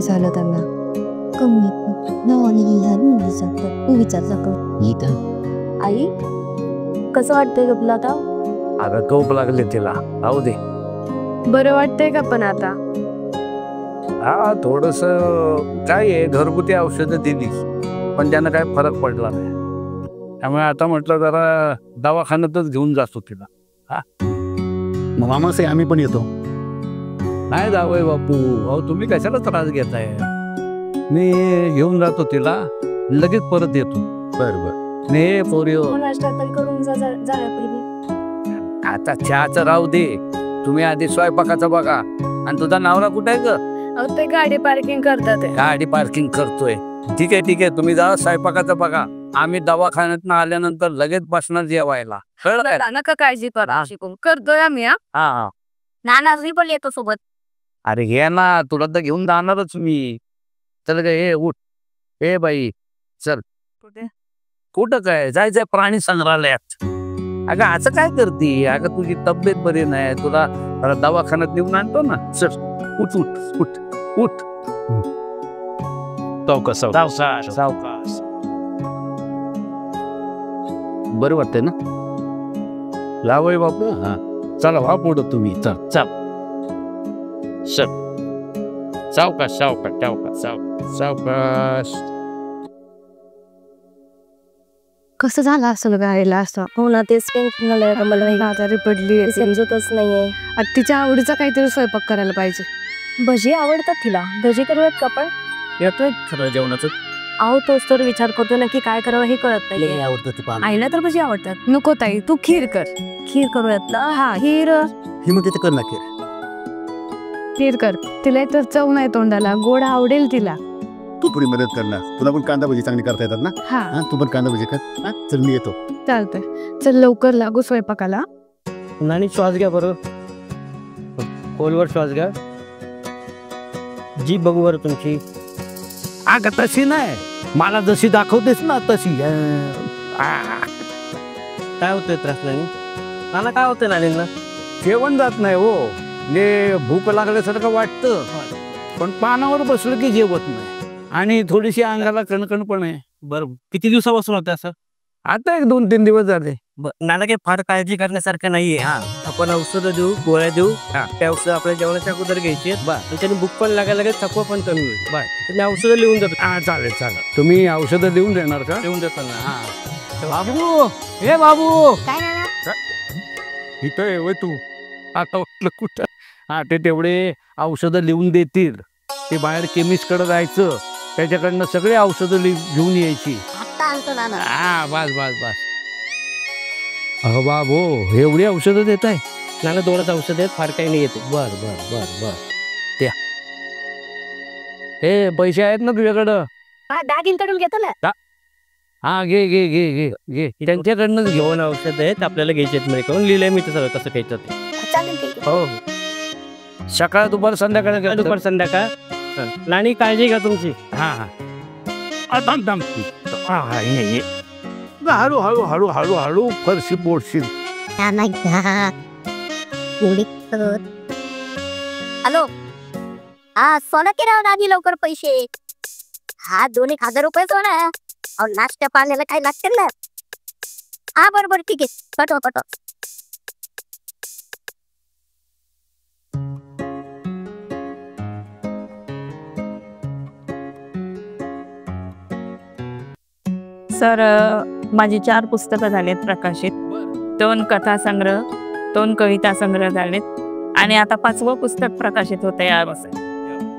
काय झालं त्यांना. कमी विचारलं का आई कसं वाटतंय ग तुला आता. अगं झोप लागले तिला, राहू दे. बरं वाटतंय का पण आता. हा थोडस काय आहे, घरगुती औषधं दिली पण त्यानं काय फरक पडला नाही. त्यामुळे आता म्हटलं जरा दवाखान्यातच घेऊन जातो तिला. हा मग मामासे आम्ही पण येतो. नाही जावय बापू, अहो तुम्ही कशाला त्रास घेताय. मी घेऊन जातो तिला, लगेच परत येतो. बरोबर ने पोरिओ करून आता चहाचं राहू दे, तुम्ही आधी स्वयंपाकाचं बघा. आणि तुझा नवरा कुठे आहे ग. ते गाडी पार्किंग करतात. गाडी पार्किंग करतोय. ठीक आहे ठीक आहे, तुम्ही जा स्वयंपाकाचं बघा. आम्ही दवाखान्यात आल्यानंतर लगेच बसणार जेवायला. कळलं नका काळजी करा, करतोय आम्ही. हा नाना पण येतो सोबत. अरे घे ना, तुला तर घेऊन जाणारच मी. चल ग, हे उठ. ए बाई चल. कुठं काय जायचंय प्राणी संग्रहालयात. अगं असं काय करते. अगं तुझी तब्येत बरी नाही, तुला दवाखान्यात नेऊन आणतो ना. चल उठ उठ उठ उठ. सावकाश सावकाश. बरं वाटतंय ना. लावय बापू. हा चला वा पुढं तुम्ही. चल चल चल. सावकाश सावकाश सावकाश सावकाश सावकाश. कसं झालं असं गायला असं. हो ना, तेच टेन्शन आलंय मला. आजारी पडली, समजतच नाहीये. तिच्या आवडीचा काहीतरी स्वयंपाक करायला पाहिजे. भजी आवडतात तिला, भजी करूयात का आपण. येतोय खरं जेवणाचं. आहो तोच तर विचार करतो ना की काय करावं हे कळत नाही. आवडतं आईला तर भजी आवडतात. नको ताई, तू खीर कर. खीर करूयात ना. हा खीर. ही म्हणते कर ना खीर. खीर कर. तिला तर चव नाही तोंडाला, गोड आवडेल तिला. तू थोडी मदत करणार. तुला पण कांदा भजी चांगली करता येतात ना. हा तू पण कांदा भजी कर. चल मी येतो. चालतंय, चल लवकर लागू स्वयंपाकाला. नानी श्वास घ्या बरं, खोलवर श्वास घ्या. जी बघू बरं तुमची. अगं तशी नाही, मला जशी दाखवतेस ना तशी. काय होतंय त्रास नानी. नाना काय होतंय नानींना. जेवण जात नाही हो. ने भूक लागल्यासारखं वाटतं पण पानावर बसलं की जेवत नाही. आणि थोडीशी अंगाला कणकण पण आहे. बरं किती दिवसापासून होतं असं. आता 1-2-3 दिवस झाले. नाना काही फार काळजी करण्यासारखं नाहीये. आपण औषधं देऊ, गोळ्या देऊ. त्या औषधं आपल्या जेवणाच्या अगोदर घ्यायची. त्याने भूक पण लागायला लागेल, थकवा पण कमी होईल. तुम्ही औषधं लिहून देतो. चालेल चालेल. तुम्ही औषधं देऊन देणार का. लिहून देतो ना. बाबू, हे बाबू काय ना इथं आहे होय तू. आता वाटलं कुठं. हा ते तेवढे औषधं लिहून देतील. ते बाहेर केमिस्टकडे जायचं, त्याच्याकडनं सगळे औषधं घेऊन यायची. हा बस बस बस. अहो बाबू, एवढी औषधं देत आहे. नाना 2च औषध आहेत, फार काही नाही येते. बर बर बर बर. त्या हे पैसे आहेत ना तुझ्याकडं. दागिनकडून घेतो ना. हा घे घे घे घे घे. त्यांच्याकडनं घेऊन औषध आहेत आपल्याला घ्यायचे आहेत. म्हणजे करून लिहिलंय मी ते सगळं कसं घ्यायचं ते. हो सकाळ दुपार संध्याकाळ. दुपार संध्याकाळ. नानी काळजी घ्या तुमची. हा हा थांब थांब. हळू हळू हळू हळू हळू फरशी पोटशील. हॅलो. हा सोनं की राव नानी, लवकर पैसे. हा 2-1 हजार रुपये सोना. नाश्त्या पाण्याला काही लागतील ना. हा बरोबर ठीक आहे, पटव पटव. सर माझी 4 पुस्तकं झालेत प्रकाशित. 2 कथा संग्रह, 2 कविता संग्रह झालेत आणि आता 5वं पुस्तक प्रकाशित होतं या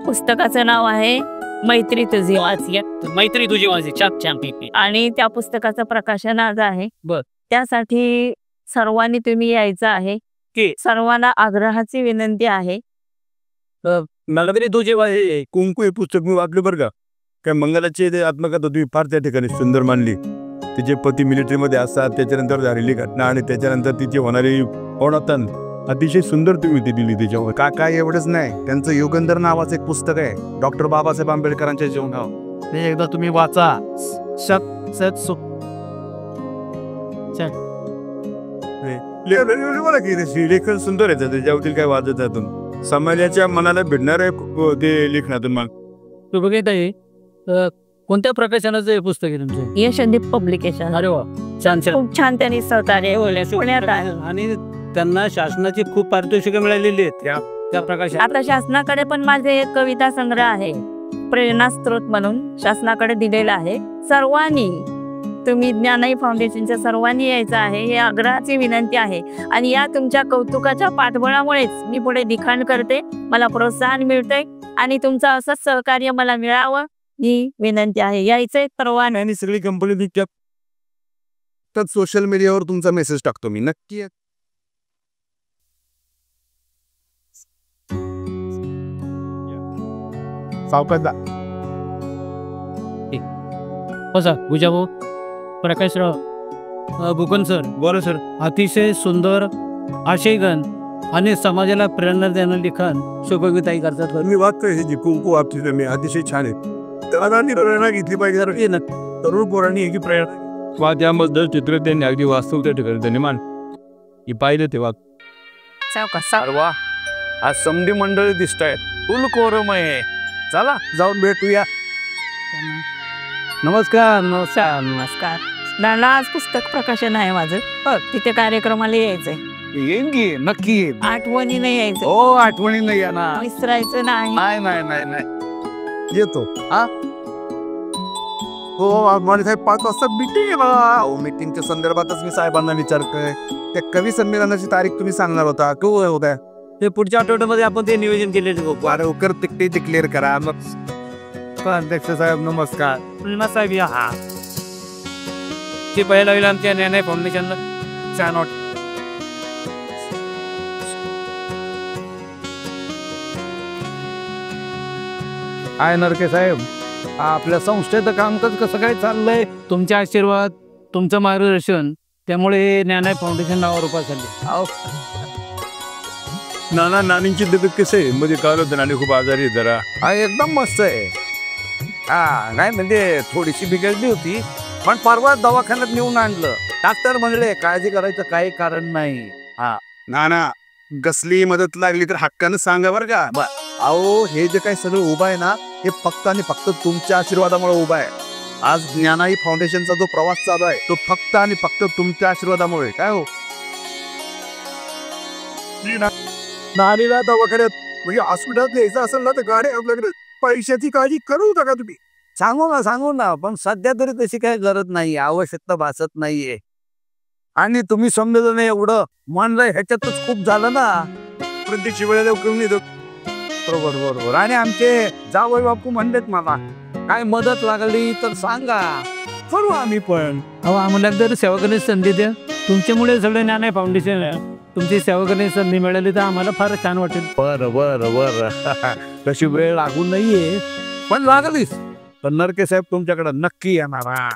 पुस्तकाचं नाव आहे मैत्री तुझी माझी. मैत्री तुझी माझी. आणि त्या पुस्तकाचं प्रकाशन आज आहे. त्यासाठी सर्वांनी तुम्ही यायचं आहे. सर्वांना आग्रहाची विनंती आहे. मला तरी तुझे कुंकू हे पुस्तक मी वाचलं बरं का. काय मंगलाची आत्मकथा तुम्ही फार त्या ठिकाणी सुंदर मांडली. तिचे पती मिलिटरीमध्ये असतात, त्याच्यानंतर झालेली घटना आणि त्याच्यानंतर तिची होणारी ओढाताण अतिशय सुंदर तुम्ही ती दिली त्याच्यावर. काय एवढंच नाही, त्यांचं युगंधर नावाचं एक पुस्तक आहे डॉक्टर बाबासाहेब आंबेडकरांच्या जीवनावर. ते एकदा तुम्ही वाचा. लेखन सुंदर आहे त्याच्यावरील काय वाजत त्यातून समाजाच्या मनाला भिडणार आहे ते लेखनातून. मग शुभगीताई, कोणत्या प्रकाशनाचं हे पुस्तक आहे तुमचं? यशदीप पब्लिकेशन. अरे वा, छान छान. खूप छान त्यांनी सहकार्य पुण्यात आहे. आणि त्यांना शासनाची खूप पारितोषिकं मिळालेली आहेत त्या प्रकाशात. आता शासनाकडे पण माझे एक कविता संग्रह आहे, प्रेरणा स्त्रोत म्हणून शासनाकडे दिलेला आहे. सर्वांनी, तुम्ही ज्ञानाई फाउंडेशनच्या सर्वांनी यायचं आहे, हे आग्रहाची विनंती आहे. आणि या तुमच्या कौतुकाच्या पाठबळामुळेच मी पुढे लिखाण करते, मला प्रोत्साहन मिळतंय आणि तुमचं असंच सहकार्य मला मिळावं ही विनंती आहे. यायचंय सर्वांनी. आणि सगळी कंपनी तर सोशल मीडियावर तुमचा मेसेज टाकतो मी नक्की. बसा गुजाभाऊ, प्रकाशराव, भूकन सर. बरं सर. अतिशय सुंदर आशयगण आणि समाजाला प्रेरणा देणं लिखाण शुभगीताई करतात. मी वाचतोय हे जी कुंकू आपली मी अतिशय छान आहे. तरुणांनी प्रेरणा घेतली पाहिजे ना. तरुण पोरांनी याची प्रेरणा त्याबद्दल चित्र त्यांनी अगदी वास्तवच्या ठिकाणी त्यांनी ही पाहिलं तेव्हा. अरे वा, आज समधी मंडळी दिसत आहेत, फुल कोरमय. चला जाऊन भेटूया. नमस्कार. नमस्कार. नमस्कार. नाना, आज पुस्तक प्रकाशन आहे माझं, तिथे कार्यक्रमाला यायचंय. येईन की, नक्की येईन. आठवणीने यायचं. हो, आठवणी नाही येणार. विसरायचं नाही. नाही नाही नाही नाही येतो. हा, हो माने साहेब 5 वाजता मीटिंग आहे बघा. मीटिंगच्या संदर्भातच मी साहेबांना विचारतोय, त्या कवी संमेलनाची तारीख तुम्ही सांगणार होता, केव्हा होत्या? ते पुढच्या आठवड्यामध्ये आपण ते नियोजन केलेलं बघू. अरे उकर तिकटे ते क्लिअर करा मग. अध्यक्ष साहेब नमस्कार. साहेब या. हा, ते पहिला होईल आमच्या ज्ञानाई फाउंडेशनला. छान वाटत. काय नरके साहेब, आपल्या संस्थेचं कामकाज कसं काय चाललंय? तुमचे आशीर्वाद, तुमचं मार्गदर्शन, त्यामुळे ज्ञानाई फाउंडेशन नावावर रूपात चालले. नाना नानींची तब्येत कशी आहे? मध्ये काल होतं नानी खूप आजारी आहे जरा. हा, एकदम मस्त आहे. हा, नाही म्हणजे थोडीशी बिघडली होती, पण परवा दवाखान्यात नेऊन आणलं. डॉक्टर म्हणले काळजी करायचं काही कारण नाही. हा, नाना कसली मदत लागली तर हक्कानं सांगा बरं का. अहो, हे जे काही सगळं उभं आहे ना, हे फक्त आणि फक्त तुमच्या आशीर्वादामुळे उभा आहे. आज ज्ञानाई फाउंडेशनचा जो प्रवास चालू आहे तो फक्त आणि फक्त तुमच्या आशीर्वादामुळे. काय हो, नानीला दवाखान्यात म्हणजे हॉस्पिटलात यायचं असेल ना तर गाडी आपल्याकडे, पैशाची काळजी करू नका तुम्ही. सांगू ना, पण सध्या तरी तशी काही गरज नाही, आवश्यकता भासत नाहीये. आणि तुम्ही समजलं नाही एवढं म्हणलं, ह्याच्यातच खूप झालं ना. प्रत्येक वेळेला करून येतो. बरोबर बरोबर. आणि आमचे जावई बापू म्हणलेत मला, काय मदत लागली तर सांगा, करू आम्ही पण. अहो, आम्हाला जर सेवा करण्याची संधी द्या. तुमच्यामुळे सगळं ज्ञानाई फाउंडेशन आहे. तुमची सेवा करण्याची संधी मिळाली तर आम्हाला फार छान वाटेल. बरं बरं बरं. तशी वेळ लागू नाहीये, पण लागलीच तर नरके साहेब तुमच्याकडे नक्की येणार.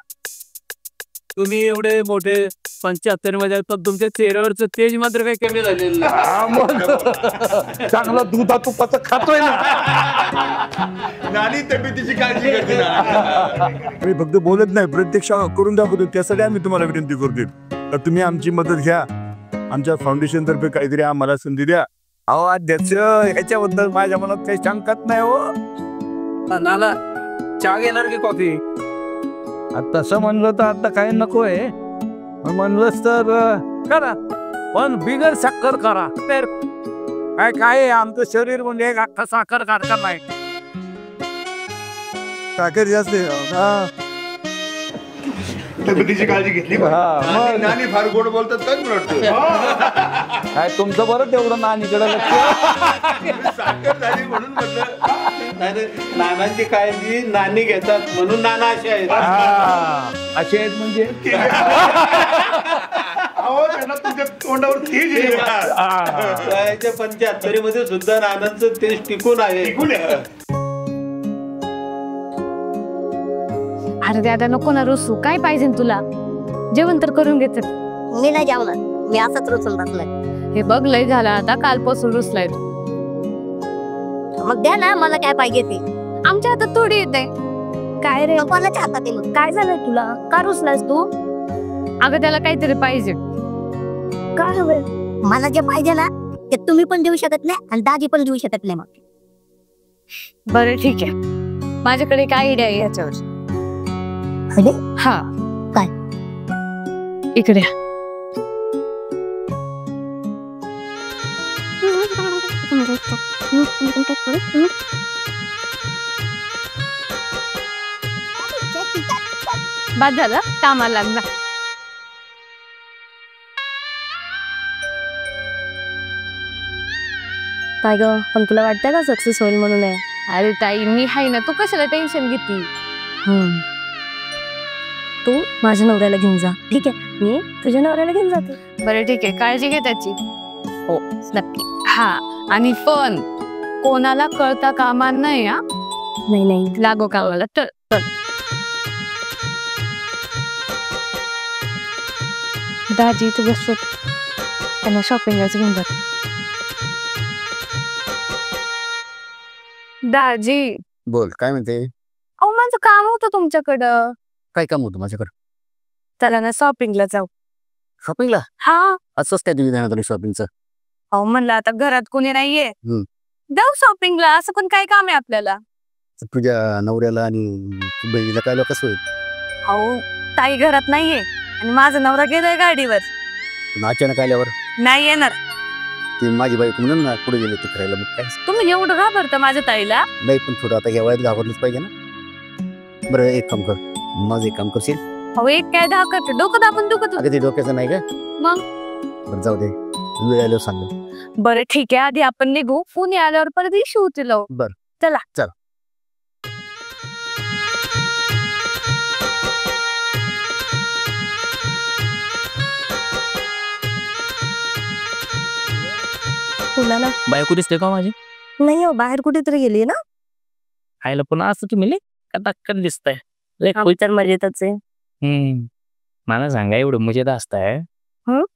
तुम्ही एवढे मोठे 75 मध्ये तर तुमच्या चेहऱ्यावरचं तेज मात्र काही कमी झालेलं नाही. चांगला दुधा तुपाचं खातोय ना. नानी तब्येतीची काळजी करते. मी फक्त बोलत नाही, प्रत्यक्ष करून दाखवतो. त्यासाठी आम्ही तुम्हाला विनंती करतो तर तुम्ही आमची मदत घ्या. आमच्या फाउंडेशन तर्फे काहीतरी आम्हाला संधी द्या. अहो अध्यक्ष, ह्याच्याबद्दल माझ्या मनात काही शंकाच नाही हो. नाला चहा घेणार की कॉफी? तसं म्हणलं तर आता काही नकोय, म्हणलंच तर करा, पण बिगर साखर करा. तर काय आमचं शरीर म्हणजे एक अख्खा साखर कारखाना आहे. साखर जास्त तब्येतीची काळजी घेतली. नानी फार गोड बोलतात काय तुमचं बरं तेवढं नानीकडे लक्ष. साखर झाली म्हणून म्हटलं. नानांची काळजी नानी घेतात म्हणून नाना असे आहेत. असे आहेत म्हणजे तुमच्या तोंडावर तेज आहे. 75 मध्ये सुद्धा नानांचं तेज टिकून आहे. अरे दादा नको ना रुसू, काय पाहिजे तुला? जेवण तर करून घेत. मी नाही जेवणार, मी असंच रुसून बसलोय. हे बघ, लय झाला आता, कालपासून रुसलाय. मग द्या ना, मला काय पाहिजे ते. आमच्या हातात थोडी येते. काय रे, कोणाच्या हातात आहे मग? काय झालं तुला? का रुसलास तू? अगं त्याला काहीतरी पाहिजे. काय हवं? मला जे पाहिजे ना ते तुम्ही पण देऊ शकत नाही आणि दाजी पण देऊ शकत नाही. मग बरं ठीक आहे, माझ्याकडे एक आयडिया आहे याच्यावर. हा काय? इकडे बाद झालं, कामाला लागला. काय ग, पण तुला वाटतंय का सक्सेस होईल म्हणून? आहे अरे ताई, मी हाय ना, तू कशाला टेन्शन घेती? तू माझ्या नवऱ्याला घेऊन जा, ठीक आहे? मी तुझ्या नवऱ्याला घेऊन जाते. बरं ठीक आहे, काळजी घे त्याची. हो नक्की. हा, आणि पण कोणाला कळता कामा नाही. हा नाही नाही, लागो कामाला. तर दाजी तू बस, त्यांना शॉपिंगलाच घेऊन जाते. दाजी बोल, काय म्हणते? अहो माझं काम होतं तुमच्याकडं. काय काम होतं माझ्याकडे? चला ना शॉपिंगला जाऊ. शॉपिंगला? हा, असंच काय तुम्ही जाणार शॉपिंगचं? अहो म्हणलं आता घरात कोणी नाहीये, हम्म. जाऊ शॉपिंगला. असं पण काय काम आहे आपल्याला? तुझ्या नवऱ्याला आणि बहिणीला काय कसं होईल? अहो ताई घरात नाहीये आणि माझा नवरा गेलाय गाडीवर. पण अचानक आल्यावर नाही येणार. ती माझी बायको म्हणून ना पुढे गेले ते करायला. मग काय तुम्ही एवढं घाबरता माझ्या ताईला? नाही, पण थोडं आता ह्या वयात घाबरलंच पाहिजे ना. बरं एक काम कर, माझं एक काम करशील? अहो एक काय करते, डोकं दाबून दुखत. अगं ते डोक्याचं नाही का? मग? बरं जाऊ दे, वेळ आल्यावर सांग. बरं ठीक आहे, आधी आपण निघू, पुणे आल्यावर परत इश्यू होतील. बरं चला चला. बोला ना. बायको दिसते का माझी? नाही हो, बाहेर कुठेतरी गेली ना. आईला पुन्हा असं तुम्ही कदाकन दिसताय. तर मजेतच आहे. मला सांगा, एवढं मजेत असताय,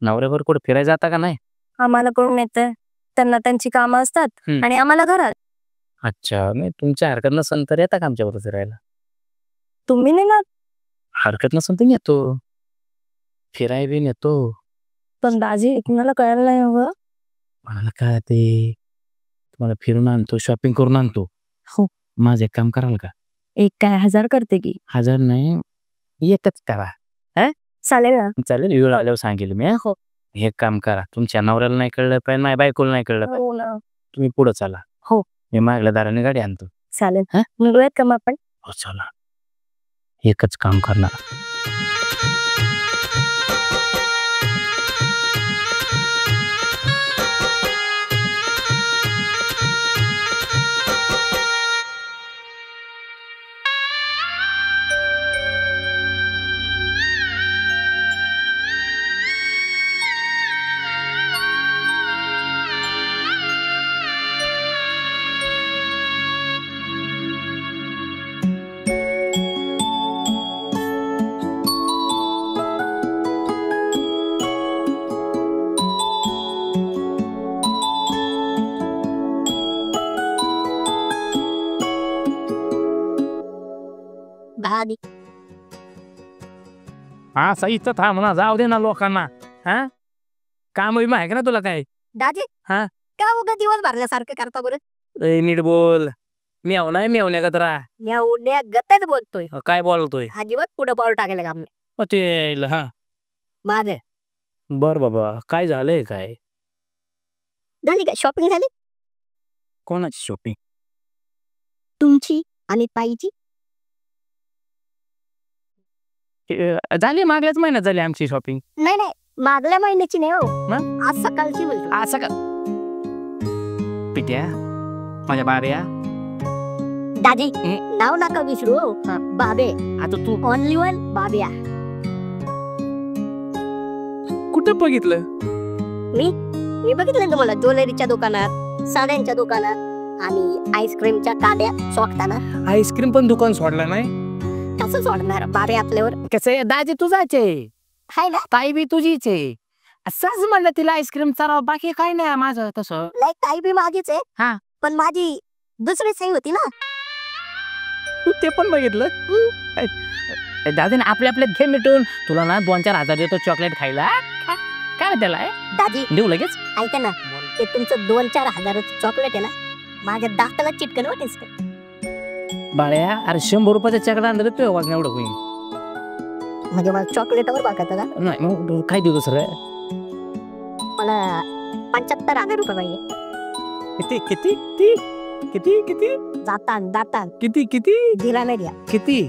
नवऱ्यावर कुठे फिरायला जाता का नाही? आम्हाला कळून येतं, त्यांना त्यांची कामं असतात आणि आम्हाला घरात. अच्छा, नाही तुमच्या हरकत नसेल तर येता का आमच्याबरोबर फिरायला? तुम्ही नाही ना. हरकत नसेल तर येतो, फिराय बी नेतो. पण दाजी तुम्हाला कळायला नाही हवं. मला काय ते तुम्हाला फिरून आणतो, शॉपिंग करून आणतो. हो. माझं एक काम कराल का? एक काय 1000 करते की? 1000 नाही, एकच करा. चालेल ना. चालेल, वेळ आल्यावर सांगेल मी. हो, हे काम करा, तुमच्या नवऱ्याला नाही कळलं पाहिजे, माझ्या बायकोला नाही कळलं पाहिजे. हो ना. तुम्ही पुढे चला. हो. मी मागल्या दाराने गाडी आणतो. चालेल. निघूयात का मग आपण? हो चला, एकच काम करणार. दादी हा सही इथं थांब ना, जाऊ दे ना लोकांना. हा, काम विमा आहे का ना तुला काय? दादी हा? का उगा दिवस भरल्यासारखं करता बरं? नीट बोल, मेव नाही मेवण्या का तरा? या उड्या गतच बोलतोय, काय बोलतोय? अजिबात पुढे पाऊल टाकायला काम नाही ते हा. माझं. बर बाबा, काय झालंय? काय झाली का शॉपिंग? झाली कोणाची शॉपिंग? तुमची आणि ताईची. झाली, मागल्याच महिन्यात झाली आमची शॉपिंग. नाही नाही, मागल्या महिन्याची नाही हो, मग? आज सकाळची बोलतो. असं का? पिट्या, माझ्या बाऱ्या. दादी नाव नका विसरू हो. बाबे. आता तू ओनली वन बाब्या. कुठं बघितलं? मी बघितलं तुम्हाला ज्वेलरीच्या दुकानात, साड्यांच्या दुकानात आणि आईस्क्रीमच्या काड्या सोडताना. आईस्क्रीम पण दुकान सोडलं नाही? कसं सोडणार बाबे आपल्यावर? कसं दाजी तुझाच आहे, हाय ना. ताई बी तुझीच आहे. असंच म्हणलं तिला आईस्क्रीम चालव, बाकी काय नाही माझं तसं. नाही, ताई बी माझीच आहे. हा. पण माझी दुसरी सही होती ना. तू ते पण बघितलं? दादी आपले आपले घे मिटून. तुला ना 2-4 हजार देतो चॉकलेट खायला. काय त्याला दादी देऊ लगेच? ऐका ना, ते तुमचं 2-4 हजाराचं चॉकलेट आहे ना, माझ्या दाताला चिटकन वाटेच. बाळ्या अरे 100 रुपयाच्या चकडा आणलं तुझ्या वाजण्या एवढं होईल. म्हणजे मला चॉकलेटवर बघायचं का? नाही मग काय देऊ दुसरं? मला 75,000 रुपये पाहिजे. किती किती किती किती किती दातान किती किती दिला नाही द्या. किती?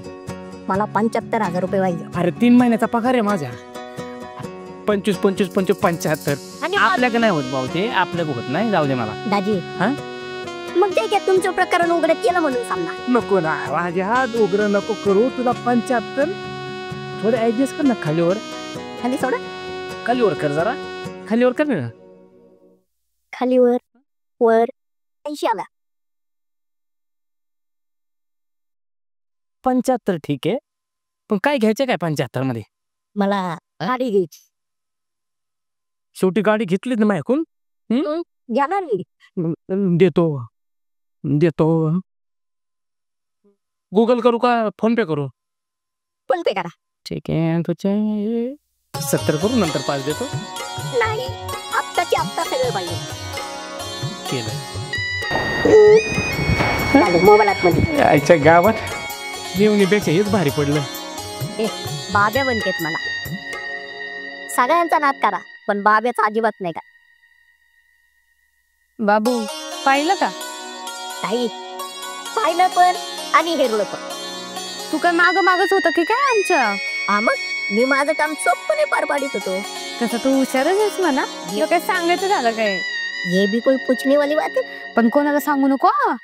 मला 75,000 रुपये पाहिजे. अरे 3 महिन्याचा पगार आहे माझा. 25 25 25 75. आणि आपल्याकडे नाही होत भाऊ ते, आपल्याकडे होत नाही. जाऊ दे मला. दाजी हा? मग ते काय तुमचं प्रकरण उघड केलं म्हणून सांगा. नको ना माझे हात उघड नको करू. तुला 75 थोडं ऍडजस्ट कर ना. खालीवर खाली सोडा. खालीवर कर जरा. खालीवर कर ना. खालीवर वर 80 आला. 75 ठीक आहे. पण काय घ्यायचं काय 75 मध्ये? मला गाडी घ्यायची. शेवटी गाडी घेतलीच ना माझ्याकडून. घेणार मी. देतो देतो. गुगल करू का फोन पे करू? फोन पे करा. ठीक आहे. तुझे 70 करू नंतर 5 देतो. नाही आत्ताची आत्ता सगळं पाहिजे. केलं. मोबाईलात मध्ये आईच्या गावात जेवणीपेक्षा हेच भारी पडलं. बाब्या बनतेत मला. सगळ्यांचा नाद करा पण बाब्याचा अजिबात नाही का. बाबू पाहिलं का? ताई पाहिलं पण आणि हेरलं पण. तू काय मागच होतं की काय आमच्या? हा मग मी माझं काम चोखपणे पार पाडित होतो. तसं तू हुशारच आहेस म्हणा. तुला काय सांगायचं झालं काय? ये भी कोई पूछने वाली बात है. पण कोणाला सांगू नको हा.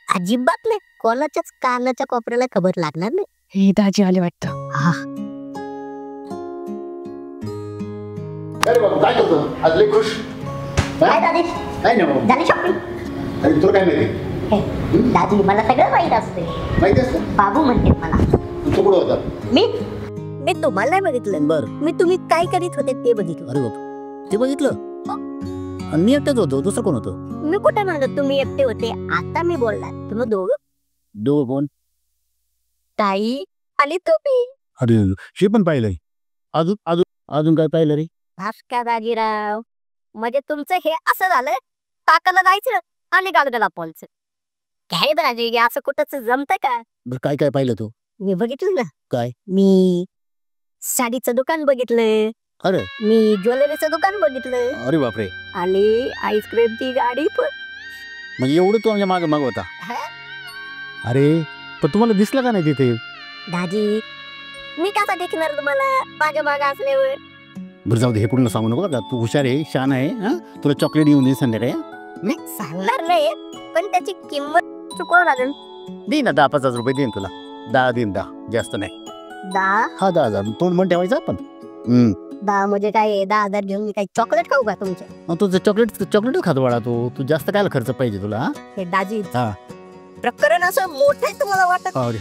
अजिबात नाही. कोणाच्याच कानाच्या कोपऱ्याला खबर लागणार नाही. हे दाजी आले वाटतं. हा अरे बाबा काय करतो आज लय खुश. काय दादी काय नाही बाबा. झाली शॉपिंग? अरे तुला काय माहिती? दादी मला सगळं माहित असते. माहिती असतं? बाबू म्हणते मला. तू कुठं होता? मी तुम्हाला नाही बघितलं. बरं. मी तुम्ही काय करीत होते ते बघितलं. अरे बाबा ते बघितलं. आणि मी एकटाच होतो. दुसरं कोण होतो? मी कुठे म्हणत तुम्ही एकटे होते. आता मी बोलणार. तुम्ही दो कोण? ताई आणि तुम्ही. अरे हे पण पाहिलंय. अजून अजून अजून काय पाहिलं रे? भास्कर दाजीराव म्हणजे तुमचं हे असं झालं. काकाला जायचं आणि गाडगला पोलचं. काय दाजी असं कुठंच जमतंय का? बरं काय काय पाहिलं तू? मी बघितलं ना. काय? मी साडीचं दुकान बघितलं. अरे मी ज्वेलरीचं दुकान बघितलं. अरे बापरे. आणि आईस्क्रीमची गाडी पण. म्हणजे एवढं तू आमच्या मागे माग होता? अरे पण तुम्हाला दिसलं का नाही तिथे? दाजी मी कसा देखणार तुम्हाला माझ्या मागे असल्यावर? बरं जाऊ दे. हे पूर्ण सांगू नको का. तू हुशार आहे शान आहे. हा तुला चॉकलेट येऊन दे संध्याकाळी. नाही सांगणार नाही पण त्याची किंमत चुकवावं लागेल. दे ना 10-5 रुपये देईन तुला. 10 देईन 10 जास्त नाही. 10 हा 10,000 तोंड पण ठेवायचं आपण. 10 म्हणजे काय 10,000 घेऊन मी काही चॉकलेट खाऊ का तुमचे? तुझं चॉकलेट खातो बाळा. तू जास्त काय खर्च पाहिजे तुला? हे दाजी हा. प्रकरण असं मोठं आहे तुम्हाला वाटत? अरे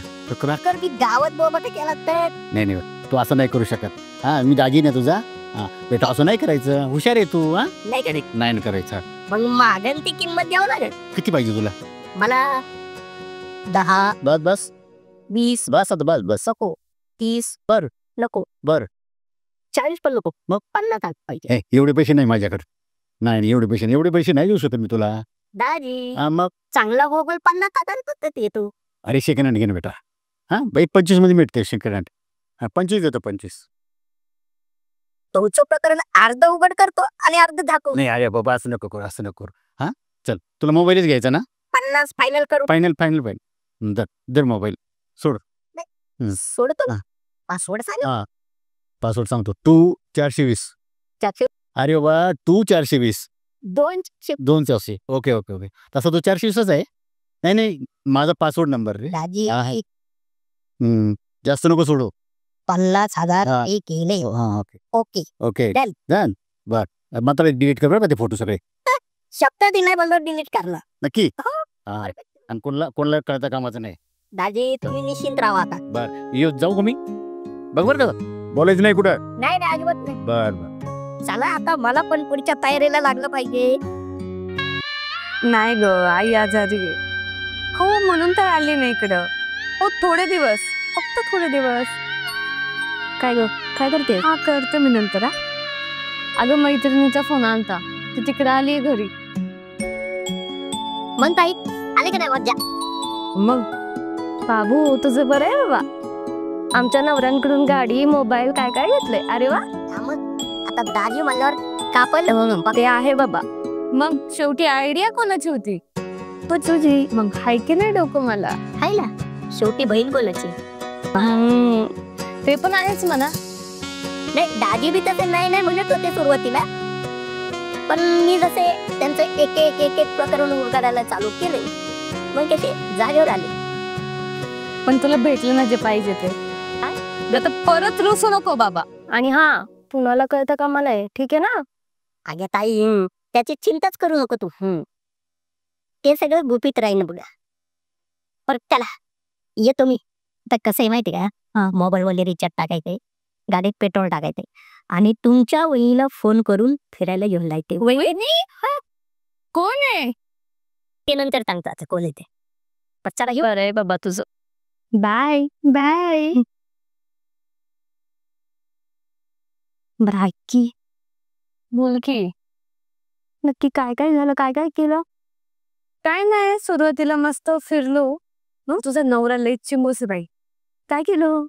तर मी गावात बोबाट केला तर? नाही तू असं नाही करू शकत. हा मी दाजी नाही तुझा. हा बेटा असं नाही करायचं. हुशार आहे तू. हा नाही का? नाही करायचं. मग मागेल ती किंमत द्यावं लागेल. किती पाहिजे तुला? मला 10 बस 20 बस आता बस नको. 30 बर. नको. बर. 40 पण नको. मग 50 पाहिजे. एवढे पैसे नाही माझ्याकडे. नाही एवढे पैसे नाही देऊ शकत मी तुला. दाजी मग चांगला गोगल 50,000 पद्धत येतो. अरे सेकंड हँड घे ना बेटा. हा बाई 25 मध्ये मिळते सेकंड हँड. 25 देतो 25. तुमचं प्रकरण अर्ध उघड करतो आणि अर्ध दाखवतो. नाही अरे बाबा असं नको करू. हा चल तुला मोबाईलच घ्यायचा ना? 50 फायनल करू. फायनल दर मोबाईल सोड. सोडतो. हा. पासवर्ड सांगा. पासवर्ड सांगतो. 2420. 400 अरे बाबा 2420. 2 ओके तसा तो 420च आहे. नाही माझा पासवर्ड नंबर रे. दाजी आहे. जास्त नको सोडू. 50,000 हा. एक केले. हा ओके ओके Done. डन. बर मात्र डिलीट कर बरं का ते फोटो सगळे. शब्द दिलाय बोललो डिलीट करणार. नक्की. हा आणि कोणाला कळता कामाचं नाही. दाजी तुम्ही निश्चिंत राहा आता. बर येऊ जाऊ का मी? बघ बरं का. बोलायचं नाही कुठं. नाही अजिबात नाही. बर चला आता मला पण पुढच्या तयारीला लागलं पाहिजे. नाही ग आई आजारी आहे. हो म्हणून तर आली नाही इकडं. हो थोडे दिवस फक्त थोडे दिवस. काय ग काय करते? हा करते मी नंतर. हा अगं मैत्रिणीचा फोन आलता. ती तिकडे आली घरी. मग ताई आले का नाही मज्जा? मग बाबू तुझं बरं आहे बाबा. आमच्या नवऱ्यांकडून गाडी मोबाईल काय काय घेतलंय. अरे वा. आता दाजी म्हणल्यावर कापल ते आहे बाबा. मग शेवटी आयडिया कोणाची होती. तुझी. मग हाय की नाही डोकं मला. हाय ना, शेवटी बहीण बोलायची. ते पण आहेच म्हणा. नाही दाजी बी तसे नाही म्हणत होते सुरुवातीला, पण मी जसे त्यांचं एक एक एक एक प्रकरण उलगडायला चालू केले मग कसे जागेवर आले. पण तुला भेटलं ना जे पाहिजे ते. आता परत रुसू नको बाबा. आणि हा पुण्याला कळतं का मला ठीक आहे ना. अगे ताई त्याची चिंताच करू नको तू. ते सगळं गुपित राहील बघा. परत त्याला येतो मी. आता कसं आहे माहिती का, मोबाईल वगैरे रिचार्ज टाकायचंय, गाडीत पेट्रोल टाकायचंय आणि तुमच्या वहिनीला फोन करून फिरायला घेऊन जायचे. वहिनी कोण आहे ते नंतर सांगतो आता कोण येते. पच्चाला घेऊ. बरं आहे बाबा तुझं. Bye bye. बरं ऐकी, बोल की. नक्की काय काय झालं, काय काय केलं. काय नाही, सुरुवातीला मस्त फिरलो. तुझा नवरा लई चिंबूस बाई. काय केलं.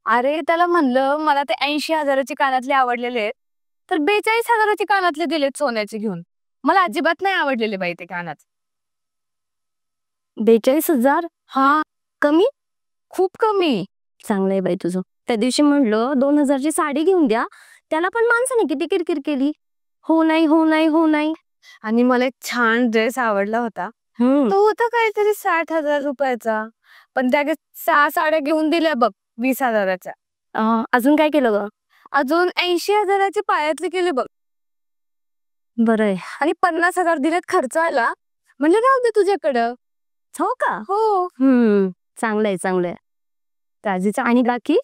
अरे त्याला म्हणलं मला ते 80,000ची कानातले आवडलेले आहेत, तर 42,000ची कानातले दिलेत सोन्याचे घेऊन. मला अजिबात नाही आवडलेले बाई ते कानात. 42,000. हा कमी, खूप कमी. चांगलंय बाई तुझं. त्या दिवशी म्हणलं 2,000ची साडी घेऊन द्या, त्याला पण माणसाने किती किरकिर केली. हो नाही हो नाही हो नाही. आणि मला एक छान ड्रेस आवडला होता. तो होता काहीतरी 60,000 रुपयाचा, पण त्या 6 साड्या घेऊन दिल्या बघ 20,000च्या. अजून काय केलं ग. अजून 80,000चे पायातले केले बघ. बरं. आणि 50,000 दिलेत खर्चायला. म्हणजे राहू दे तुझ्याकडं. हो का. हो. चांगलंय चांगलंय ताजीचा. आणि बाकी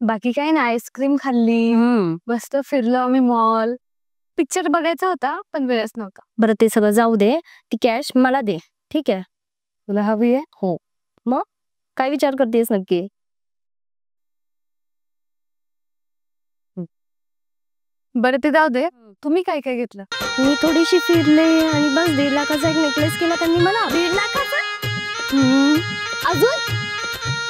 बाकी काय ना, आईस्क्रीम खाल्ली, मस्त फिरलो आम्ही, मॉल, पिक्चर बघायचा होता पण वेळच नव्हता. बरं ते सगळं जाऊ दे, ती कॅश मला दे. ठीक आहे. तुला हवी आहे. हो. मग काय विचार करतेस नक्की. बरं ते जाऊ दे, तुम्ही काय काय घेतलं. मी थोडीशी फिरले आणि बस 1.5 लाखाचा एक नेकलेस केला त्यांनी मला. 1.5 लाखाचा. अजून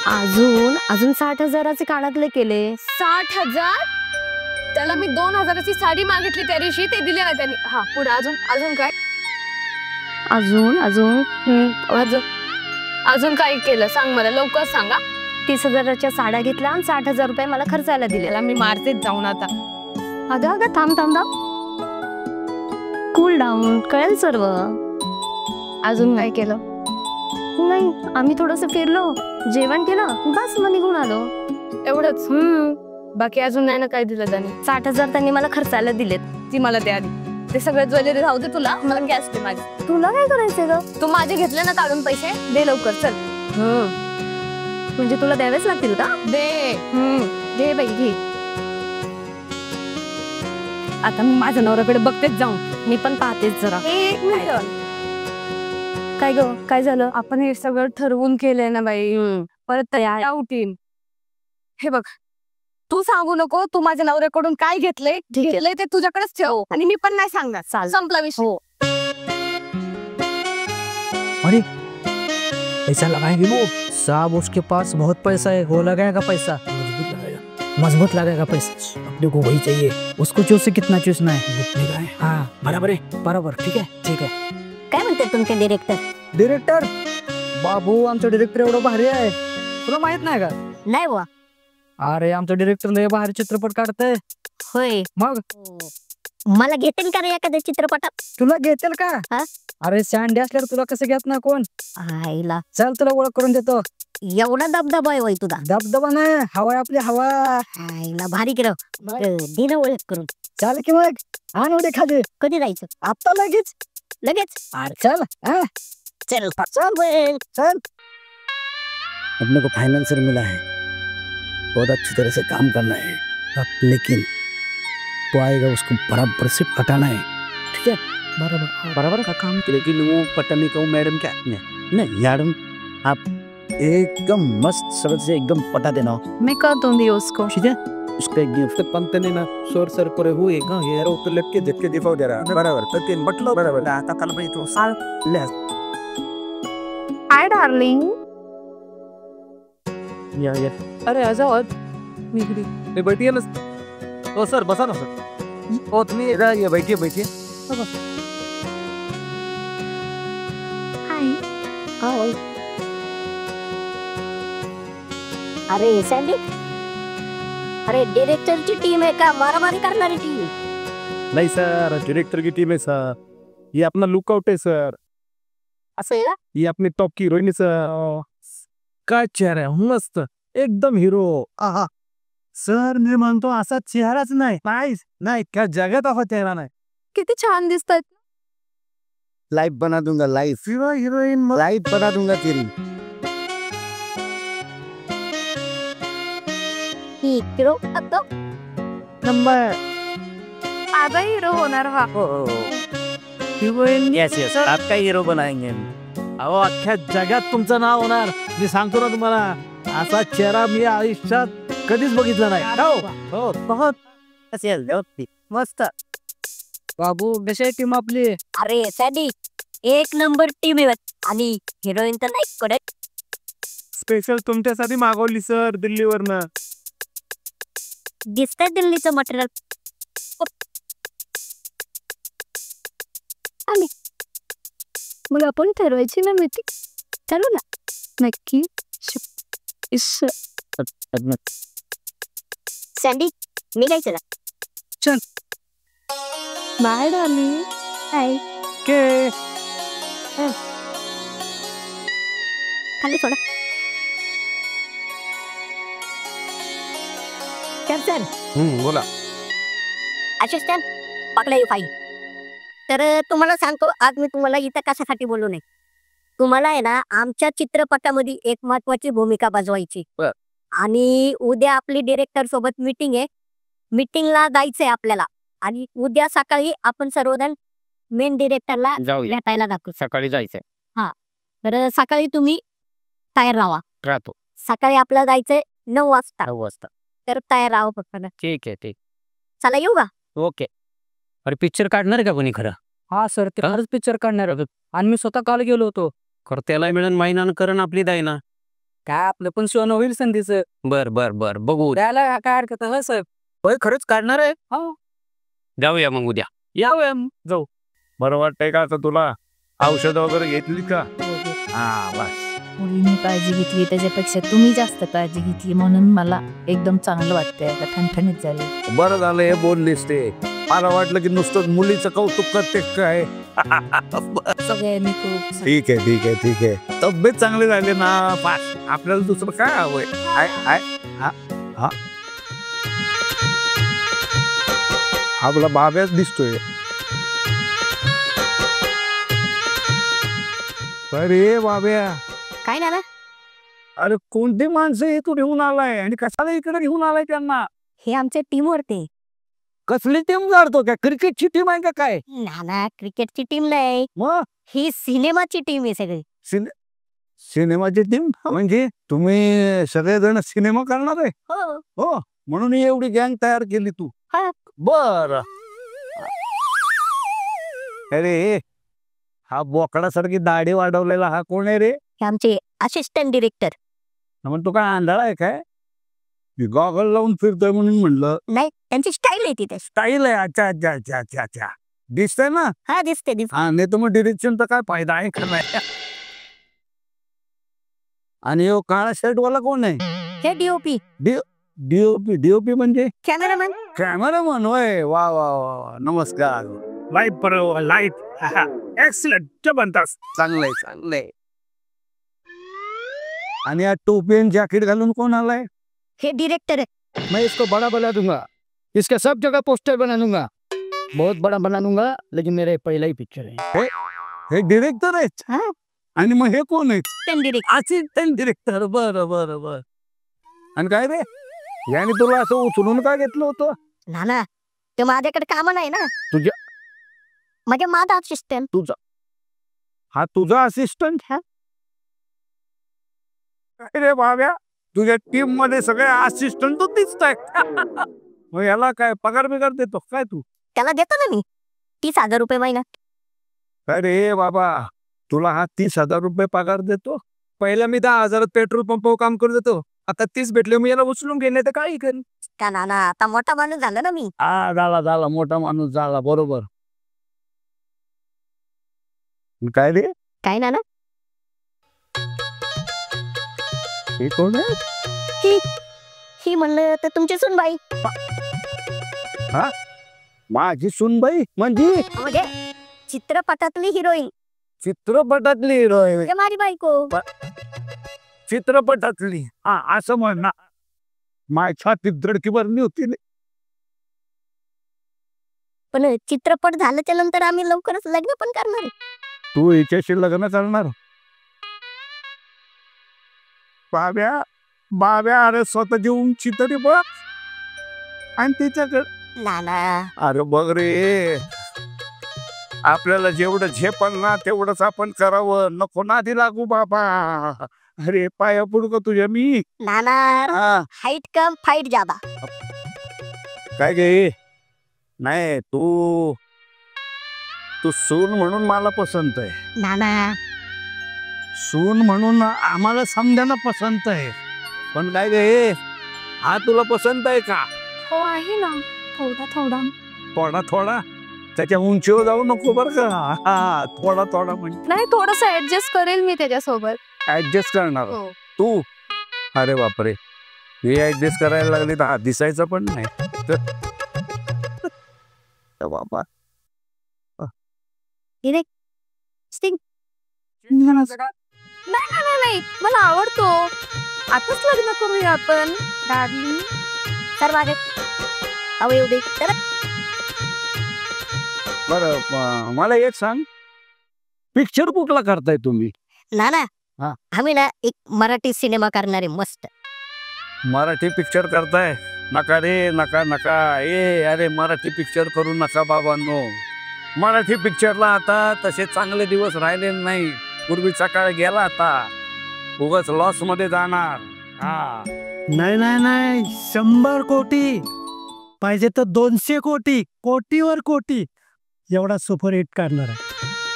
अजून अजून 60,000चे कानातले केले. 60,000. त्याला मी 2,000ची साडी मागितली त्या दिवशी, ते दिले ना त्यांनी. हा पुढे अजून अजून काय. अजून अजून अजून अजून काय केलं सांग मला, लवकर सांगा. 30,000च्या साड्या घेतल्या आणि 60,000 रुपये मला खर्चायला दिलेला. मी मारतेच जाऊन आता. अगं अगं थांब थांब थांब. कूल डाऊन, कळेल सर्व. अजून काय केलं. नाही, आम्ही थोडस फिरलो, जेवण केलं, बस मग निघून आलो. एवढंच. बाकी अजून नाही ना काय दिलं त्यांनी. 60,000 त्यांनी मला खर्चायला दिलेत. ती मला ते आधी. ते सगळं ज्वेलरी राहू दे तुला, मला गॅस दे माझी. तुला काय करायचंय ग. तू माझे घेतले ना काढून पैसे, दे लवकर चल. म्हणजे तुला द्यावेच लागतील का. दे. दे बाई घे. आता मी माझ्या नवऱ्याकडे बघतेच जाऊन. मी पण पाहतेच जरा. एक मिनिट. काय ग काय झालं. आपण हे सगळं ठरवून केलंय ना बाई, परत तयार उठीन. हे बघ तू सांगू नको, तू माझ्या नवऱ्याकडून काय घेतलंय ते तुझ्याकडेच ठेव, आणि मी पण नाही सांगणार. संपला विषय. हो. अरे ऐसा लगाएंगे वो, साहब उसके पास बहुत पैसा है, वो लगाएगा पैसा, मजबूत लगेगा पैसा. अपने को वही चाहिए. उसको चूसे कितना चूसना है. हाँ बराबर है, बराबर. ठीक है ठीक है. काय म्हणते तुमचे डिरेक्टर. डिरेक्टर बाबू, आमचा डिरेक्टर एवढा भारी आहे, तुला माहित नाही का. नाही बुवा. अरे आमचा डिरेक्टर लय भारी चित्रपट काढतंय. होय. मग मला घेतील का रे एखाद्या चित्रपटात. तुला घेतील का. अरे सँडी असल्यावर तुला कसं घेत ना कोण. आईला चल तुला ओळख करून देतो. एवढा दबदबा आहे तुझा. दबदबा नाही, हवा आपली हवा. आईला भारी केलं. दिन ओळख करून. चल की मग आण उद्या खाली. कधी जायचं. आता लगेच. लगेच. अरे चल. चल चल चल. अपने को फाइनेंसर मिला है, बहुत अच्छी तरह से काम करना है, लेकिन वो आएगा उसको बराबर से पटाना है. ठीक है. बराबर बराबर का काम. लेकिन वो पटाने का मैडम क्या नहीं मैडम, आप एकदम मस्त सरल से एकदम पटा देना. मैं कर दूंगी उसको. ठीक है. उसका एक गिफ्ट पंत ने ना सोर सर पर हुए का हेयर तो लटके झटके दिखाव दे रहा. बराबर. तर ते म्हटलं बराबर. आता काल बाई तो साल ले. Hi darling. अरे आजाद मी इकडे ते बैठिए ना. हो सर बसा ना सर. हो तुम्ही इधर ये बैठिए बैठिए. हाय. अरे सँडी, अरे डिरेक्टरची टीम आहे का मारामारी करणारी टीम? नहीं सर, डायरेक्टर की टीम है सर. ये अपना लुकआउट है सर. असं आहे का? ये अपनी टॉप की हिरोइन है सर. काय चेहरा आहे मस्त एकदम हिरो. आहा सर मी म्हणतो असा चेहराच नाही नाही क्या जगात असा चेहरा नाही. किती छान दिसतात. लाइफ बना दूंगा लाइफ. हिरोईन लाइफ बना दूंगा तेरी. ही हिरो तो नंबर आता हिरो होणार हा. हिरोईन यस यस आपका हीरो बनाएंगे. अहो अख्ख्या जगात तुमचं नाव होणार. मी सांगतो ना तुम्हाला असा चेहरा मी आयुष्यात कधीच बघितला नाही. हो बहुत मस्त. बाबू कशी टीम आपली. अरे सँडी एक नंबर टीम आहे आणि हिरोईन तर नाही कडक. स्पेशल तुमच्यासाठी मागवली सर दिल्लीवरनं. दिसतंय दिल्लीचं मटेरियल. मग आपण ठरवायची ना मीटिंग. ठरवू ना नक्की. सँडी निघायचं ना. Bye darling. हाय. के खाली सोडा. कॅप्टन बोला. असिस्टंट पकडा ही फाईल. तर तुम्हाला सांगतो आज मी तुम्हाला इथं कशासाठी बोललो नाही. तुम्हाला आहे ना आमच्या चित्रपटामध्ये एक महत्वाची भूमिका बजवायची. बर. आणि उद्या आपली डिरेक्टर सोबत मीटिंग आहे. मीटिंगला जायचंय आपल्याला आणि उद्या सकाळी आपण सर्वजण मेन डिरेक्टरला जाऊया भेटायला दाखवू. सकाळी जायचंय. तर सकाळी तुम्ही तयार राहा. राहतो सकाळी आपल्याला जायचंय 9 वाजता. 9 वाजता. तर तयार राहा फक्त ना. ठीक आहे ठीक. चला येऊ का? ओके. अरे पिक्चर काढणार आहे का कोणी खरं. हा सर ते खरंच पिक्चर काढणार आहे. आणि मी स्वतः काल गेलो होतो. खरं त्याला मिळून महिन्यानं करण आपली दाय ना. काय आपलं पण शिवण होईल संधीचं. बर बर बर बघू. त्याला काय हरकत आहे साहेब. होय खरंच काढणार आहे. हो जाऊया मग उद्या. यावं जाऊ. बरं वाटतंय का आता तुला. औषध वगैरे घेतली का. हा बस. मुलींनी काळजी घेतली त्याच्यापेक्षा तुम्ही जास्त काळजी घेतली म्हणून मला एकदम चांगलं वाटतंय. आता ठणठणीत झाली. बरं झालं हे बोललीस ते. मला वाटलं की नुसतं मुलीचं कौतुक करते काय. सगळ्यांनी खूप ठीक आहे ठीक आहे ठीक आहे. तब्येत चांगली झाली ना पास आपल्याला दुसरं काय हवंय. आपला बाब्याच दिसतोय. अरे बाब्या काय ना अरे कोणती माणसं हे तू घेऊन आलाय आणि कशाला इकडे घेऊन आलाय त्यांना. हे आमचे टीम वरती. कसली टीम जाणतो का क्रिकेटची टीम आहे का काय. ना क्रिकेटची टीम नाही मग ही सिनेमाची टीम आहे सगळी. सिनेमाची टीम म्हणजे तुम्ही सगळेजण सिनेमा करणार आहे. हो हो म्हणून ही एवढी गँग तयार केली तू. बर. अरे हा बोकडासारखी दाढी वाढवलेला हा कोण आहे रे. हे आमचे असिस्टंट डिरेक्टर. मग तो काय आंधळा आहे काय. गॉगल लावून फिरतोय म्हणून म्हणलं. नाही त्यांची स्टाईल आहे तिथे. स्टाईल आहे. अच्छा अच्छा अच्छा अच्छा अच्छा दिसतंय ना. हा दिसते हा नाही तर मग डिरेक्शनचा काय फायदा आहे का नाही. आणि हो काळा शर्ट वाला कोण आहे. हे डीओपी. डीओपी डीओपी म्हणजे कॅमेरामॅन. कॅमेरामन होय. वा वा वा नमस्कार. लाईट पर लाईट एक्सलेंट जबरदस्त. चांगलंय चांगलंय. आणि या टोपी आणि जॅकेट घालून कोण आलाय. हे डिरेक्टर आहे. मैं इसको बड़ा बना दूंगा. इसके सब जगह पोस्टर बना दूंगा. बहुत बड़ा बना दूंगा. लेकिन मेरा ये पहला ही पिक्चर है. हे डिरेक्टर आहेत. हा आणि मग हे कोण आहेत. डिरेक्टर. Assistant director. बर बर बर. आणि काय रे याने तुला असं उचलून का घेतलं होतं. ना ते माझ्याकडे काम नाही ना. तुझ्या म्हणजे माझा असिस्टंट. हा तुझा असिस्टंट. काय रे बाब्या तुझ्या टीम मध्ये सगळे असिस्टंट दिसत आहेत. मग याला काय पगार बिगार देतो काय तू. त्याला देतो ना मी 30,000 रुपये महिना. अरे बाबा तुला हा 30,000 रुपये पगार देतो. पहिला मी 10,000 पेट्रोल पंपावर काम करत होतो. आता तीच भेटले मी याला उचलून घेणे तर काही करेन. का नाना आता मोठा माणूस झाला ना मी. हा झाला मोठा माणूस झाला बरोबर. काय रे काय नाना हे कोण आहे? ही म्हणलं तर तुमची सुनबाई. माझी सुनबाई म्हणजे म्हणजे चित्रपटातली हिरोईन. चित्रपटातली हिरोईन. हे माझी बायको. चित्रपटातली हा असं म्हण ना. माझी छातीत धडकी भरली होती. पण चित्रपट झाल्याच्या नंतर आम्ही लवकरच लग्न पण करणार आहे. तू हिच्याशी लग्न करणार? बाब्या अरे स्वतःची उंची तरी बघ आणि तिच्याकडे. नाना अरे बघ रे आपल्याला जेवढं झेपल ना तेवढंच आपण करावं. नको नादी लागू बाबा. अरे पाया पडू का तुझ्या मी? नाना हाईट कम फाईट जादा. काय गे नाही तू सून म्हणून मला पसंत आहे. नाना सून म्हणून आम्हाला समजायला पसंत आहे. पण काय गे हा तुला पसंत आहे का? हो आहे ना थोडा त्याच्या उंचीवर जाऊ नको बर का. हा थोडा म्हणजे नाही थोडस ऍडजस्ट करेल मी त्याच्यासोबत. ऍडजस्ट करणार तू? अरे बापरे हे ऍडजस्ट करायला लागली तर दिसायचं पण नाही बाबा. नाही मला आवडतो. आताच लग्न करूया आपण डार्लिंग. तर मागे अहो येऊ दे तर. बरं मला एक सांग पिक्चर कुठला करताय तुम्ही? नाना हा. आम्ही ना एक मराठी सिनेमा करणारे मस्त. मराठी पिक्चर करताय? नका रे नका अरे मराठी पिक्चर करू नका बाबांनो. मराठी पिक्चरला आता तसे चांगले दिवस राहिले नाही. पूर्वीचा काळ गेला आता. उगाच लॉस मध्ये जाणार. हा नाही 100 कोटी पाहिजे तर 200 कोटी कोटीवर कोटी एवढा सुपरहिट करणार आहे.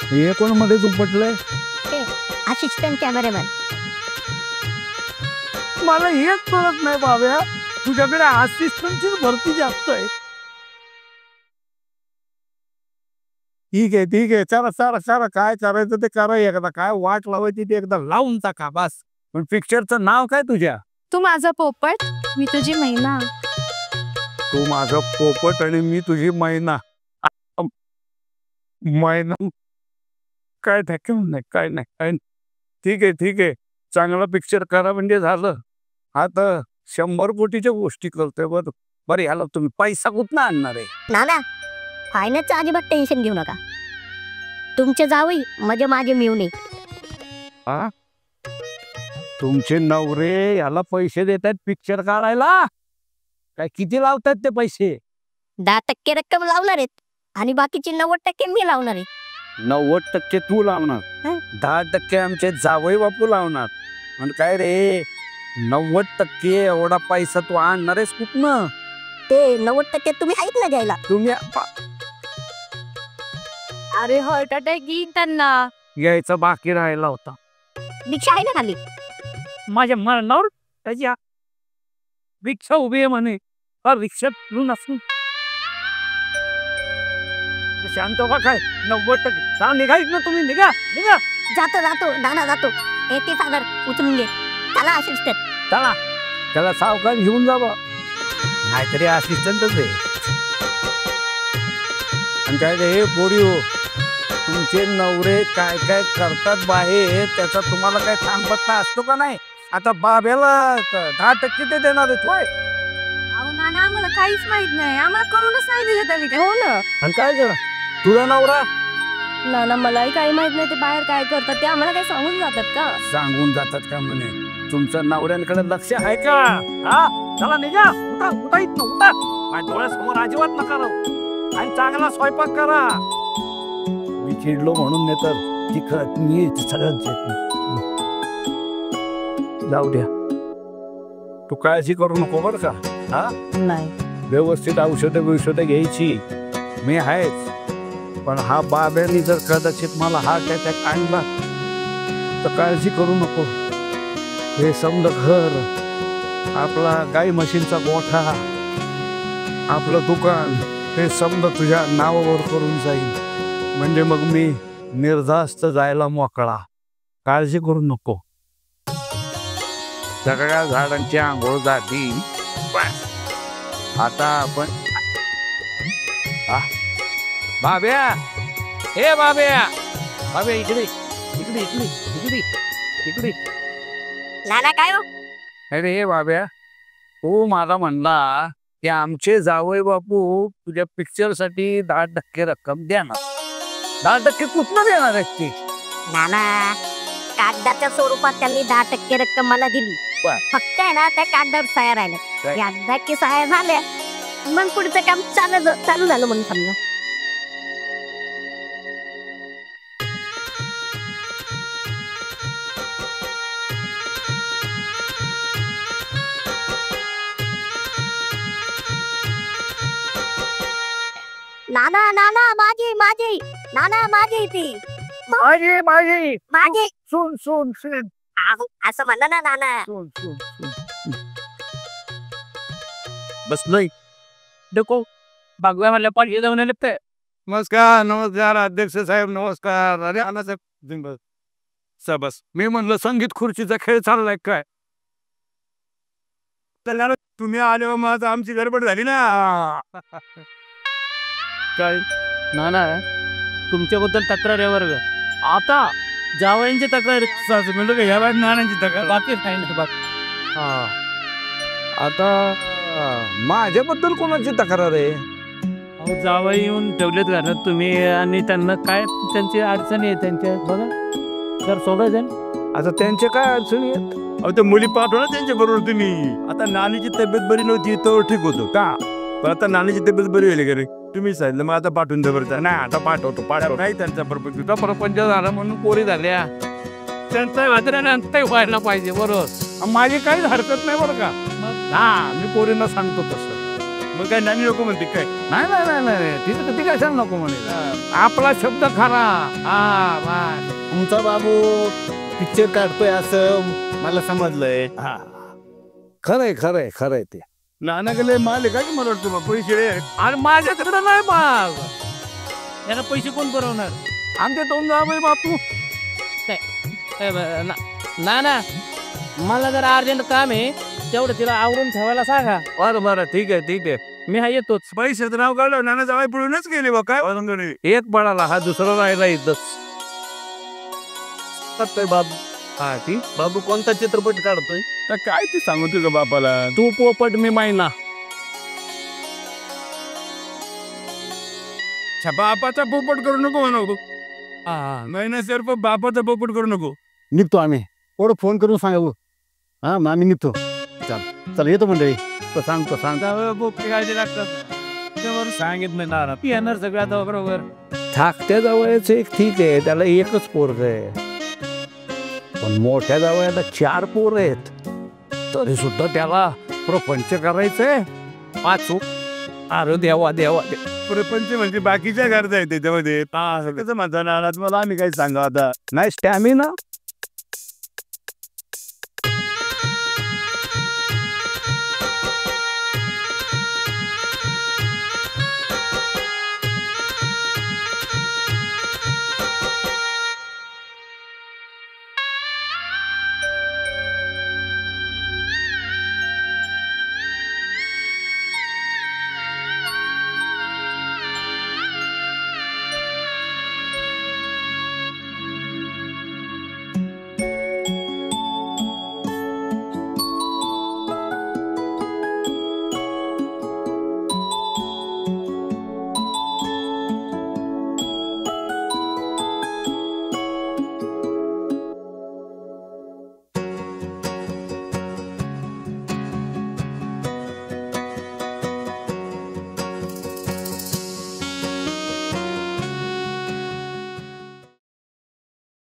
हे कोण मध्ये झुपटलंय? Assistant cameraman. मला हेच कळत नाही बाब्या तुझ्याकडे असिस्टंटची भरती जास्त आहे. ठीक आहे चला काय करायचं ते करा. एकदा काय वाट लावायची ते एकदा लावून टाका बस. पण पिक्चरचं नाव काय तुझ्या? तू माझा पोपट मी तुझी मैना. तू माझं पोपट आणि मी तुझी मैना. काय काय नाही. ठीक आहे चांगला पिक्चर करा म्हणजे झालं. आता 100 कोटीच्या गोष्टी करतोय बरं याला तुम्ही पैसा कुठं आणणार आहे? नाना फायनान्सचं अजिबात टेन्शन घेऊ नका. तुमचे जावई म्हणजे माझे मिळून. तुमचे नवरे याला पैसे देतात पिक्चर काढायला? काय किती लावतात ते पैसे? 10% रक्कम लावणार आहेत आणि बाकीची 90% मी लावणार आहे. 90% तू लावणार? 10% आमचे जावई बापू लावणार. आणि काय रे 90% एवढा पैसा तू आणणार आहेस कुठनं? ते 90% तुम्ही आहेत ना द्यायला. तुम्ही अरे हार्ट अटॅक येईल त्यांना. यायचा बाकी राहिला होता. रिक्षा आहे ना खाली. माझ्या मरणावर त्याची रिक्षा उभी आहे म्हणे. रिक्षात नसून शांत व्हा. काय 90% निघायच ना तुम्ही. निघा जातो नाना जातो. 80,000 उचलून घे. त्याला असिस्टंट. त्याला सावकार घेऊन जावं. नाहीतरी असिस्टंटच आहे. आणि काय हे पोरी हो तुमचे नवरे काय करतात बाहेर त्याचा तुम्हाला काय सांगपत्ता असतो का नाही? आता बाब्याला 10% ते देणार आहेत. होय नाना आम्हाला काहीच माहित नाही. आम्हाला करूनच नाही दिलं त्यांनी. हो ना. आणि काय जरा तुझा नवरा? नाना मलाही काही माहित नाही ते बाहेर काय करतात. ते आम्हाला काही सांगून जातात का? सांगून जातात का म्हणे? तुमच्या नवऱ्यांकडे लक्ष आहे का? चला निघा. उठा इथनं माझ्या डोळ्यासमोर अजिबात नका राहू. आणि चांगला स्वयंपाक करा. मी चिडलो म्हणून नाही तर तिखट मीठ सगळं जाऊ द्या. तू काळजी करू नको बरं का. नाही व्यवस्थित औषधं घ्यायची. मी आहेच. पण हा बाब्यानी जर कदाचित मला हार्ट अटॅक आणला तर काळजी करू नको. हे समजा घर आपला गाई म्हशींचा गोठा, आपलं दुकान हे समजा तुझ्या नावावर करून जाईल. म्हणजे मग मी निर्धास्त जायला मोकळा. काळजी करू नको. सगळ्या झाडांची आंघोळ झाली. आता आपण बाब्या, हे बाब्या, बाब्या इकडे इकडे इकडे इकडे इकडे. नाना काय हो? अरे हे बाब्या, तू मला म्हणला की आमचे जावई बापू तुझ्या पिक्चर साठी 10% रक्कम देणार. 10% कुठनं देणार आहेत ती? नाना कागदाच्या स्वरूपात त्यांनी 10% रक्कम मला दिली. फक्त आहे ना त्या कागदावर सह्या राहिल्या. एकदा की सह्या झाल्या मग पुढचं काम चालू झालं म्हणून समजा. नाना नाना माझी माझी नाना माझी ती माझी माझी माझी सुन सुन सुन असं म्हणा ना नाना. सुन सुन सुन. बस नाही देखो बागव्या म्हणल्या पाहिजे जाऊन आले ते. नमस्कार नमस्कार अध्यक्ष साहेब नमस्कार. अरे आला साहेब बस. मी म्हणलं संगीत खुर्चीचा खेळ चाललाय काय? त्याला तुम्ही आले मग आता आमची गडबड झाली ना. काय नाना तुमच्याबद्दल तक्रार आहे वर्ग. आता जावयांची तक्रार म्हणलं का ह्या बाहेर नानांची तक्रार बाकी काही नाही बाकी. आता माझ्याबद्दल कोणाची तक्रार आहे? अहो जावई येऊन ठेवलेत घरात तुम्ही आणि त्यांना काय त्यांची अडचणी आहे त्यांच्या बघा तर सोडायचं. आता त्यांच्या काय अडचणी आहेत? अहो त्या मुली पाठवा ना त्यांच्या बरोबर तुम्ही. आता नानीची तब्येत बरी नव्हती तर ठीक होतो का, पण आता नानीची तब्येत बरी होईल का रे? तुम्ही सांगितलं मग आता पाठवून द्या बरं. नाही आता पाठवतो नाही. त्यांचा प्रपंच झाला म्हणून पोरी झाल्या. त्यांचा वादराने व्हायला पाहिजे बरोबर. माझी काहीच हरकत नाही बरं का. हा मी पोरींना सांगतो तसं. मग काय नानी नको म्हणते काय? नाही नाही नाही नाही तिथं कधी काय सांग नको म्हणे. आपला शब्द खरा. तुमचा बाबू पिक्चर काढतोय असं मला समजलंय. खरंय खरंय खरंय ते. नाना गेले माल आहे का की मला वाटतं पैसे आणि माझ्याकडे नाही बाग. यांना पैसे कोण पुरवणार? आमचे 2 जावई बापू. ना ना मला जरा अर्जंट काम आहे तेवढं तिला आवरून ठेवायला सांगा. बरं बरं ठीक आहे मी हा येतोच. पैशाचं नाव काढलं नाना जावाय पळूनच गेले बा काय. एक पडाला हा दुसरा राहिला इथंच. बाबू हा ती बाबू कोणता चित्रपट काढतोय? तर काय ते सांगू तुझ्या बापाला. तू पोपट मी मायना. बापाचा पोपट करू नको म्हणू. महिना सर्फ बापाचा पोपट करू नको. निघतो आम्ही. थोडं फोन करून सांगा. हा मग आम्ही निघतो. चल येतो मंडळी. सांगतो काळजी लागतात सांगितलं ना येणार सगळं आता बरोबर. धाकट्या जावयाचं एक ठीक आहे, त्याला एकच पोरग आहे. पण मोठ्या जावयाला 4 पोर आहेत. तरी सुद्धा त्याला प्रपंच करायचंय. 5 अरे देवा देवा. प्रपंच म्हणजे बाकीच्या घरचा आहे त्याच्यामध्ये. कसं म्हणता नाना तुम्हाला आम्ही काही सांगा आता. नाही स्टॅमिना